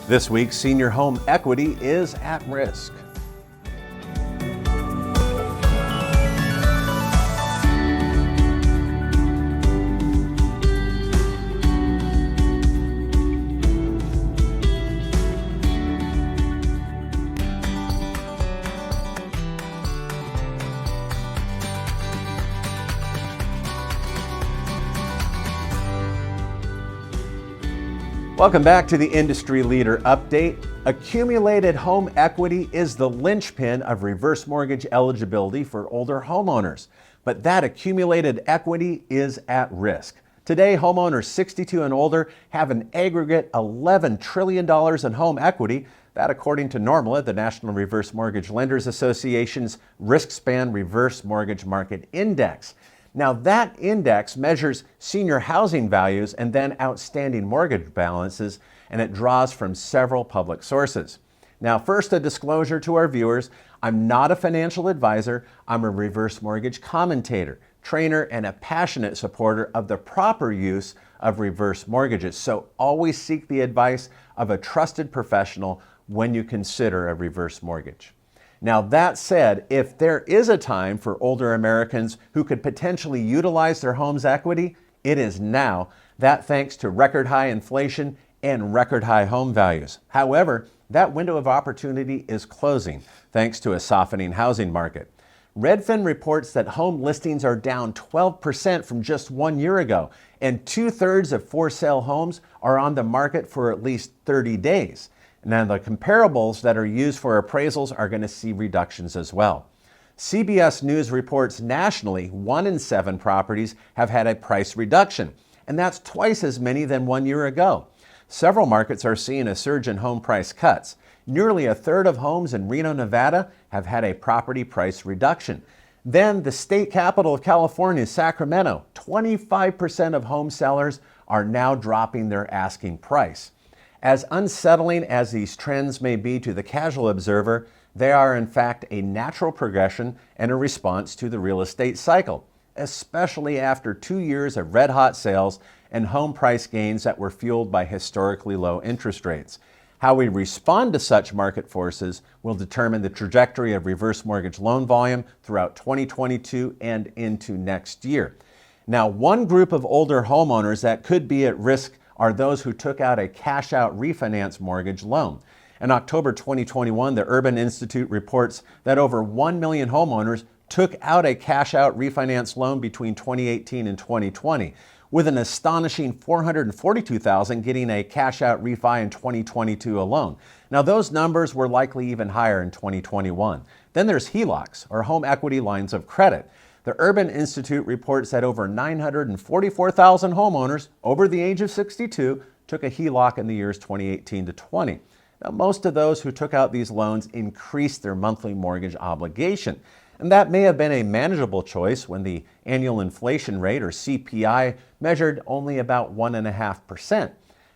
This week, senior home equity is at risk. Welcome back to the Industry Leader Update. Accumulated home equity is the linchpin of reverse mortgage eligibility for older homeowners, but that accumulated equity is at risk. Today, homeowners 62 and older have an aggregate $11 trillion in home equity. That, according to NRMLA, the National Reverse Mortgage Lenders Association's RiskSpan Reverse Mortgage Market Index. Now, that index measures senior housing values and then outstanding mortgage balances, and it draws from several public sources. Now, first, a disclosure to our viewers. I'm not a financial advisor. I'm a reverse mortgage commentator, trainer, and a passionate supporter of the proper use of reverse mortgages. So always seek the advice of a trusted professional when you consider a reverse mortgage. Now, that said, if there is a time for older Americans who could potentially utilize their home's equity, it is now. That thanks to record high inflation and record high home values. However, that window of opportunity is closing thanks to a softening housing market. Redfin reports that home listings are down 12% from just 1 year ago, and 2/3 of for-sale homes are on the market for at least 30 days. Now, the comparables that are used for appraisals are going to see reductions as well. CBS News reports nationally, 1 in 7 properties have had a price reduction, and that's twice as many than 1 year ago. Several markets are seeing a surge in home price cuts. Nearly 1/3 of homes in Reno, Nevada have had a property price reduction. Then the state capital of California, Sacramento, 25% of home sellers are now dropping their asking price. As unsettling as these trends may be to the casual observer, they are in fact a natural progression and a response to the real estate cycle, especially after 2 years of red-hot sales and home price gains that were fueled by historically low interest rates. How we respond to such market forces will determine the trajectory of reverse mortgage loan volume throughout 2022 and into next year. Now, one group of older homeowners that could be at risk are those who took out a cash-out refinance mortgage loan. In October 2021, the Urban Institute reports that over 1 million homeowners took out a cash-out refinance loan between 2018 and 2020, with an astonishing 442,000 getting a cash-out refi in 2022 alone. Now, those numbers were likely even higher in 2021. Then there's HELOCs, or home equity lines of credit. The Urban Institute reports that over 944,000 homeowners over the age of 62 took a HELOC in the years 2018 to 20. Now, most of those who took out these loans increased their monthly mortgage obligation. And that may have been a manageable choice when the annual inflation rate, or CPI, measured only about 1.5%.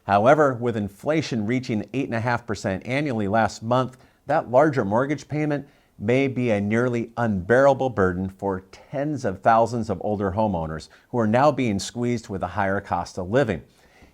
However, with inflation reaching 8.5% annually last month, that larger mortgage payment may be a nearly unbearable burden for tens of thousands of older homeowners who are now being squeezed with a higher cost of living.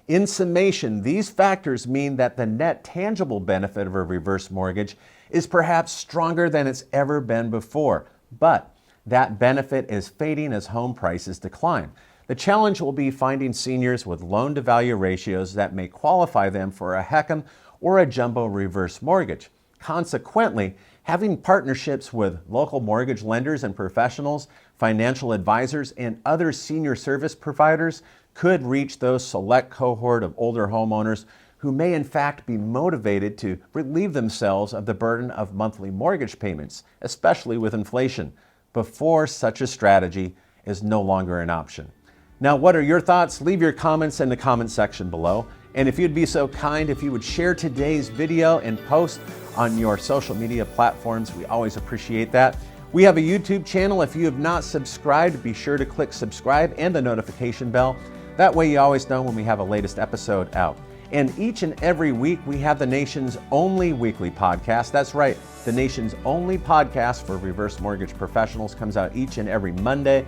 In summation, these factors mean that the net tangible benefit of a reverse mortgage is perhaps stronger than it's ever been before, but that benefit is fading as home prices decline. The challenge will be finding seniors with loan-to-value ratios that may qualify them for a HECM or a jumbo reverse mortgage. Consequently, having partnerships with local mortgage lenders and professionals, financial advisors, and other senior service providers could reach those select cohort of older homeowners who may in fact be motivated to relieve themselves of the burden of monthly mortgage payments, especially with inflation, before such a strategy is no longer an option. Now, what are your thoughts? Leave your comments in the comment section below. And if you'd be so kind, if you would share today's video and post on your social media platforms, we always appreciate that. We have a YouTube channel. If you have not subscribed, be sure to click subscribe and the notification bell. That way you always know when we have a latest episode out. And each and every week, we have the nation's only weekly podcast. That's right, the nation's only podcast for reverse mortgage professionals comes out each and every Monday.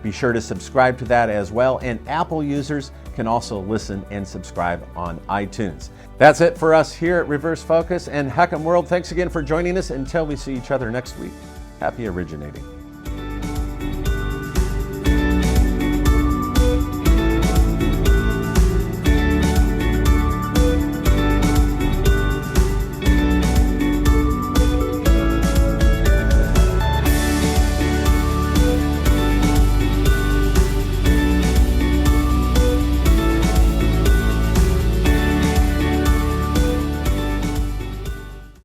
Be sure to subscribe to that as well. And Apple users, can also listen and subscribe on iTunes. That's it for us here at Reverse Focus and HECM World. Thanks again for joining us. Until we see each other next week, happy originating.